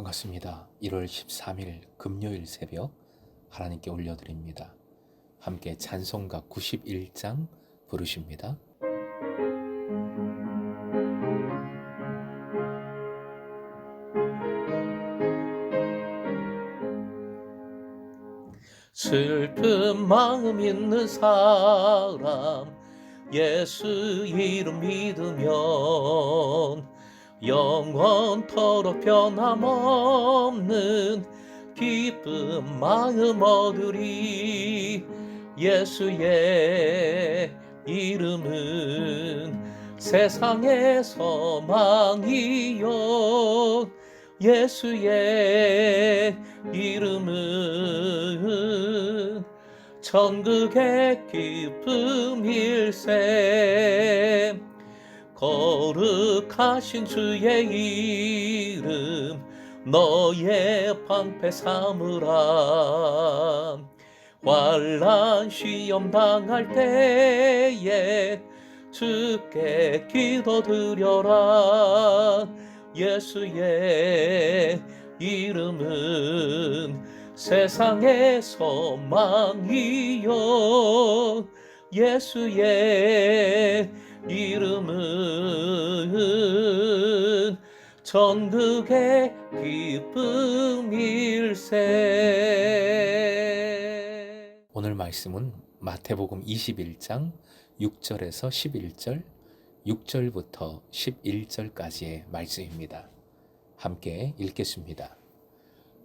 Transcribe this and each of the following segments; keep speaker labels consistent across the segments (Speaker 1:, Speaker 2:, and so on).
Speaker 1: 반갑습니다. 1월 13일 금요일 새벽 하나님께 올려드립니다. 함께 찬송가 91장 부르십니다. 슬픈 마음 있는 사람 예수 이름 믿으면 영원토록 변함없는 기쁜 마음 얻으리. 예수의 이름은 세상의 소망이요, 예수의 이름은 천국의 기쁨일세. 거룩하신 주의 이름 너의 방패 삼으라. 환난 시험 당할 때에 주께 기도드려라. 예수의 이름은 세상의 소망이요, 예수의 이름은 천국의 기쁨일세. 오늘 말씀은 마태복음 21장 6절에서 11절, 6절부터 11절까지의 말씀입니다. 함께 읽겠습니다.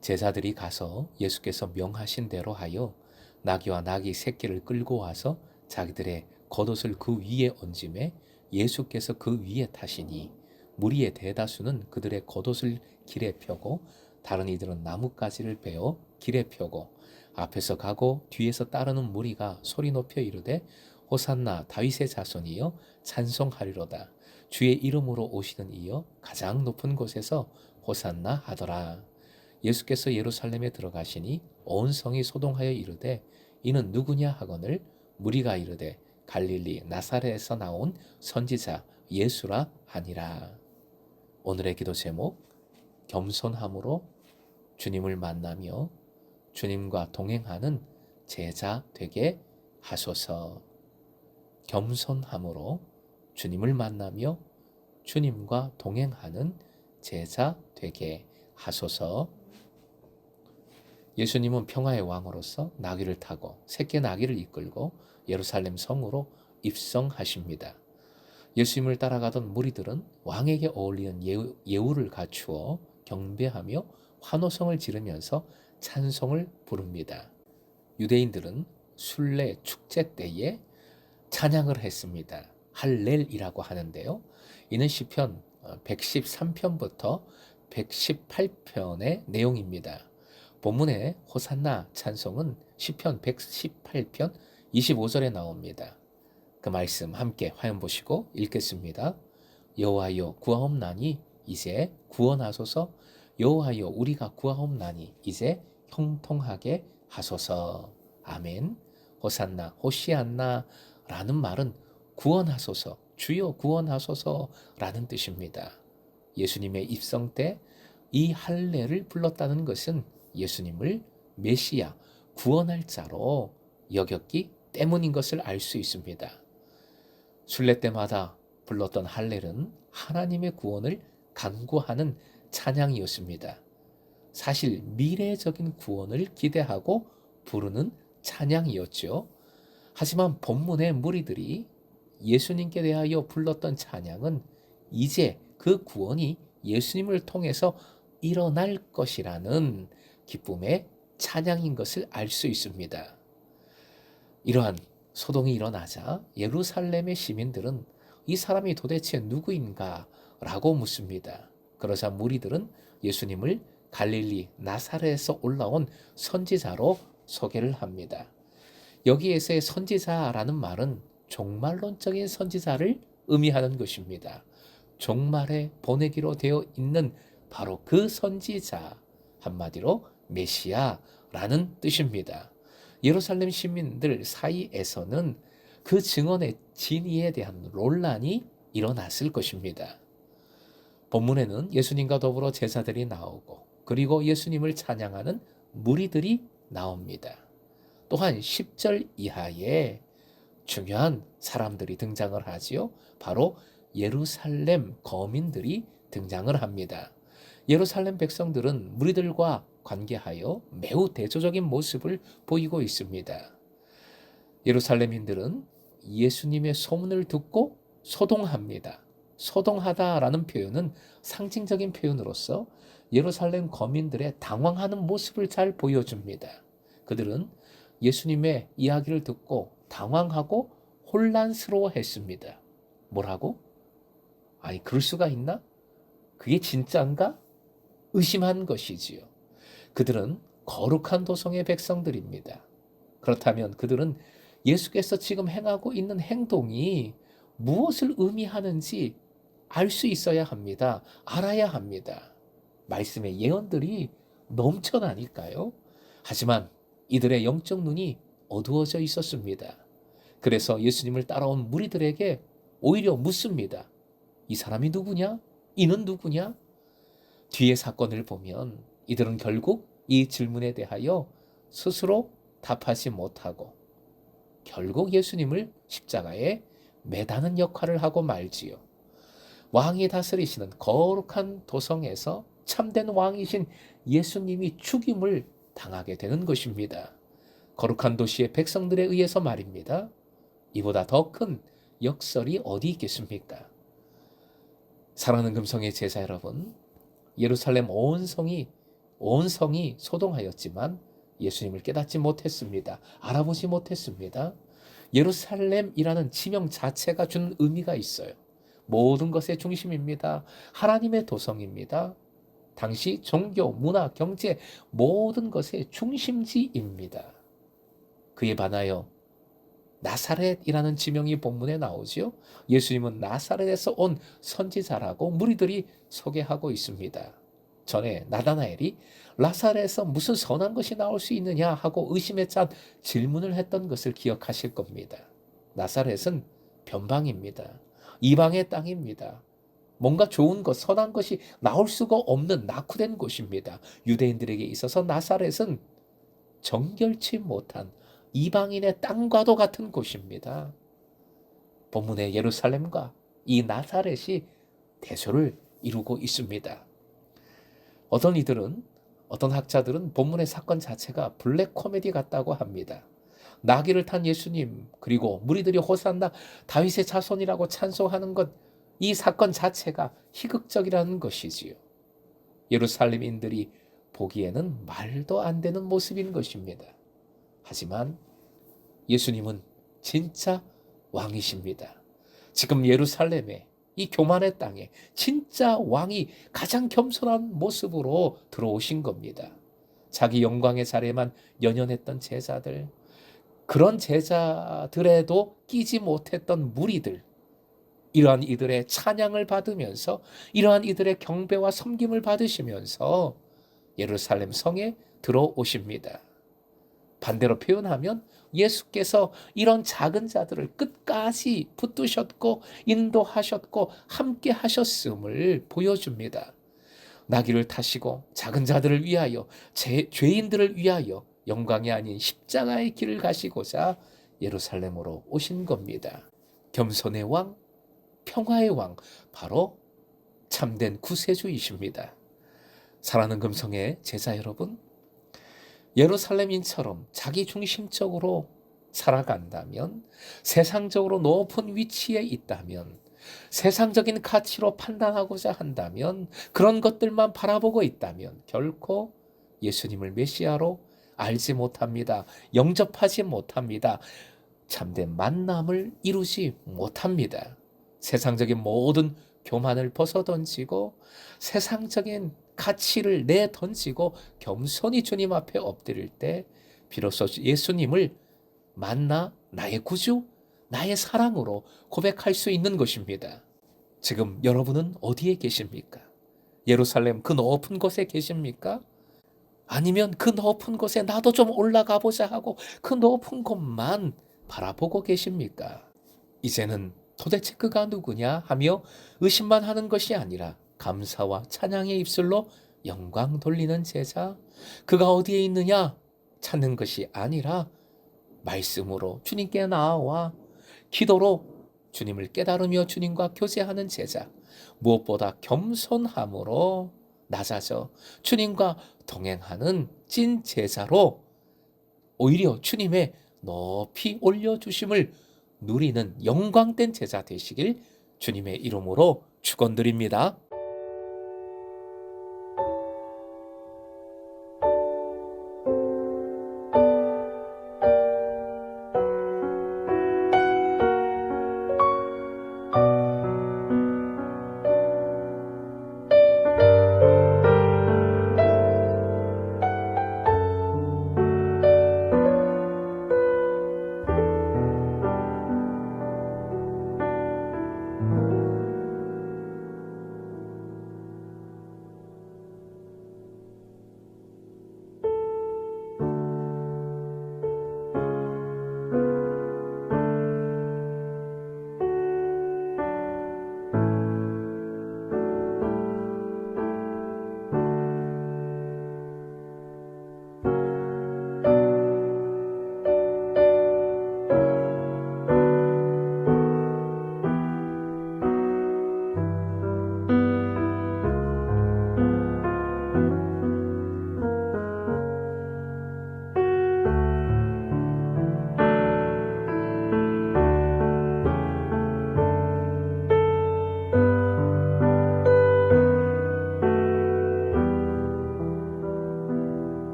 Speaker 1: 제자들이 가서 예수께서 명하신 대로 하여 나귀와 나귀 새끼를 끌고 와서 자기들의 겉옷을 그 위에 얹음에 예수께서 그 위에 타시니 무리의 대다수는 그들의 겉옷을 길에 펴고 다른 이들은 나뭇가지를 베어 길에 펴고 앞에서 가고 뒤에서 따르는 무리가 소리 높여 이르되 호산나 다윗의 자손이여 찬송하리로다. 주의 이름으로 오시는 이여 가장 높은 곳에서 호산나 하더라. 예수께서 예루살렘에 들어가시니 온 성이 소동하여 이르되 이는 누구냐 하거늘 무리가 이르되 갈릴리 나사렛에서 나온 선지자 예수라 하니라. 오늘의 기도 제목, 겸손함으로 주님을 만나며 주님과 동행하는 제자 되게 하소서. 겸손함으로 주님을 만나며 주님과 동행하는 제자 되게 하소서. 예수님은 평화의 왕으로서 나귀를 타고 새끼 나귀를 이끌고 예루살렘 성으로 입성하십니다. 예수님을 따라가던 무리들은 왕에게 어울리는 예우를 갖추어 경배하며 환호성을 지르면서 찬송을 부릅니다. 유대인들은 순례 축제 때에 찬양을 했습니다. 할렐이라고 하는데요. 이는 시편 113편부터 118편의 내용입니다. 본문의 호산나 찬송은 시편 118편 25절에 나옵니다. 그 말씀 함께 화면 보시고 읽겠습니다. 여호와여 구하옵나니 이제 구원하소서. 여호와여 우리가 구하옵나니 이제 형통하게 하소서. 아멘. 호산나 호시안나 라는 말은 구원하소서, 주여 구원하소서 라는 뜻입니다. 예수님의 입성 때 이 할례를 불렀다는 것은 예수님을 메시아, 구원할 자로 여겼기 때문인 것을 알 수 있습니다. 순례 때마다 불렀던 할렐은 하나님의 구원을 간구하는 찬양이었습니다. 사실 미래적인 구원을 기대하고 부르는 찬양이었죠. 하지만 본문의 무리들이 예수님께 대하여 불렀던 찬양은 이제 그 구원이 예수님을 통해서 일어날 것이라는 기쁨의 찬양인 것을 알 수 있습니다. 이러한 소동이 일어나자 예루살렘의 시민들은 이 사람이 도대체 누구인가 라고 묻습니다. 그러자 무리들은 예수님을 갈릴리 나사렛에서 올라온 선지자로 소개를 합니다. 여기에서의 선지자라는 말은 종말론적인 선지자를 의미하는 것입니다. 종말에 보내기로 되어 있는 바로 그 선지자, 한마디로 메시아라는 뜻입니다. 예루살렘 시민들 사이에서는 그 증언의 진위에 대한 논란이 일어났을 것입니다. 본문에는 예수님과 더불어 제자들이 나오고 그리고 예수님을 찬양하는 무리들이 나옵니다. 또한 10절 이하에 중요한 사람들이 등장을 하지요. 바로 예루살렘 거민들이 등장을 합니다. 예루살렘 백성들은 무리들과 관계하여 매우 대조적인 모습을 보이고 있습니다. 예루살렘인들은 예수님의 소문을 듣고 소동합니다. 소동하다라는 표현은 상징적인 표현으로서 예루살렘 거민들의 당황하는 모습을 잘 보여줍니다. 그들은 예수님의 이야기를 듣고 당황하고 혼란스러워 했습니다. 뭐라고? 아니, 그럴 수가 있나? 그게 진짜인가? 의심한 것이지요. 그들은 거룩한 도성의 백성들입니다. 그렇다면 그들은 예수께서 지금 행하고 있는 행동이 무엇을 의미하는지 알 수 있어야 합니다. 알아야 합니다. 말씀의 예언들이 넘쳐나니까요. 하지만 이들의 영적 눈이 어두워져 있었습니다. 그래서 예수님을 따라온 무리들에게 오히려 묻습니다. 이 사람이 누구냐? 이는 누구냐? 뒤의 사건을 보면 이들은 결국 이 질문에 대하여 스스로 답하지 못하고 결국 예수님을 십자가에 매다는 역할을 하고 말지요. 왕이 다스리시는 거룩한 도성에서 참된 왕이신 예수님이 죽임을 당하게 되는 것입니다. 거룩한 도시의 백성들에 의해서 말입니다. 이보다 더 큰 역설이 어디 있겠습니까? 사랑하는 금성의 제자 여러분, 예루살렘 온 성이 소동하였지만 예수님을 깨닫지 못했습니다. 알아보지 못했습니다. 예루살렘이라는 지명 자체가 주는 의미가 있어요. 모든 것의 중심입니다. 하나님의 도성입니다. 당시 종교, 문화, 경제 모든 것의 중심지입니다. 그에 반하여 나사렛이라는 지명이 본문에 나오죠. 예수님은 나사렛에서 온 선지자라고 무리들이 소개하고 있습니다. 전에 나다나엘이 나사렛에서 무슨 선한 것이 나올 수 있느냐 하고 의심에 찬 질문을 했던 것을 기억하실 겁니다. 나사렛은 변방입니다. 이방의 땅입니다. 뭔가 좋은 것, 선한 것이 나올 수가 없는 낙후된 곳입니다. 유대인들에게 있어서 나사렛은 정결치 못한 이방인의 땅과도 같은 곳입니다. 본문의 예루살렘과 이 나사렛이 대조를 이루고 있습니다. 어떤 학자들은 본문의 사건 자체가 블랙 코미디 같다고 합니다. 나귀를 탄 예수님, 그리고 무리들이 호산나 다윗의 자손이라고 찬송하는 것, 이 사건 자체가 희극적이라는 것이지요. 예루살렘인들이 보기에는 말도 안 되는 모습인 것입니다. 하지만 예수님은 진짜 왕이십니다. 지금 예루살렘에, 이 교만의 땅에 진짜 왕이 가장 겸손한 모습으로 들어오신 겁니다. 자기 영광의 자리에만 연연했던 제자들, 그런 제자들에도 끼지 못했던 무리들, 이러한 이들의 찬양을 받으면서, 이러한 이들의 경배와 섬김을 받으시면서 예루살렘 성에 들어오십니다. 반대로 표현하면 예수께서 이런 작은 자들을 끝까지 붙드셨고 인도하셨고 함께 하셨음을 보여줍니다. 나귀를 타시고 작은 자들을 위하여, 죄인들을 위하여 영광이 아닌 십자가의 길을 가시고자 예루살렘으로 오신 겁니다. 겸손의 왕, 평화의 왕, 바로 참된 구세주이십니다. 사랑하는 금성의 제자 여러분, 예루살렘인처럼 자기 중심적으로 살아간다면, 세상적으로 높은 위치에 있다면, 세상적인 가치로 판단하고자 한다면, 그런 것들만 바라보고 있다면 결코 예수님을 메시아로 알지 못합니다. 영접하지 못합니다. 참된 만남을 이루지 못합니다. 세상적인 모든 교만을 벗어던지고 세상적인 가치를 내던지고 겸손히 주님 앞에 엎드릴 때 비로소 예수님을 만나 나의 구주, 나의 사랑으로 고백할 수 있는 것입니다. 지금 여러분은 어디에 계십니까? 예루살렘 그 높은 곳에 계십니까? 아니면 그 높은 곳에 나도 좀 올라가 보자 하고 그 높은 곳만 바라보고 계십니까? 이제는 도대체 그가 누구냐 하며 의심만 하는 것이 아니라 감사와 찬양의 입술로 영광 돌리는 제자, 그가 어디에 있느냐 찾는 것이 아니라 말씀으로 주님께 나아와 기도로 주님을 깨달으며 주님과 교제하는 제자, 무엇보다 겸손함으로 낮아져 주님과 동행하는 찐 제자로 오히려 주님의 높이 올려주심을 누리는 영광된 제자 되시길 주님의 이름으로 축원드립니다.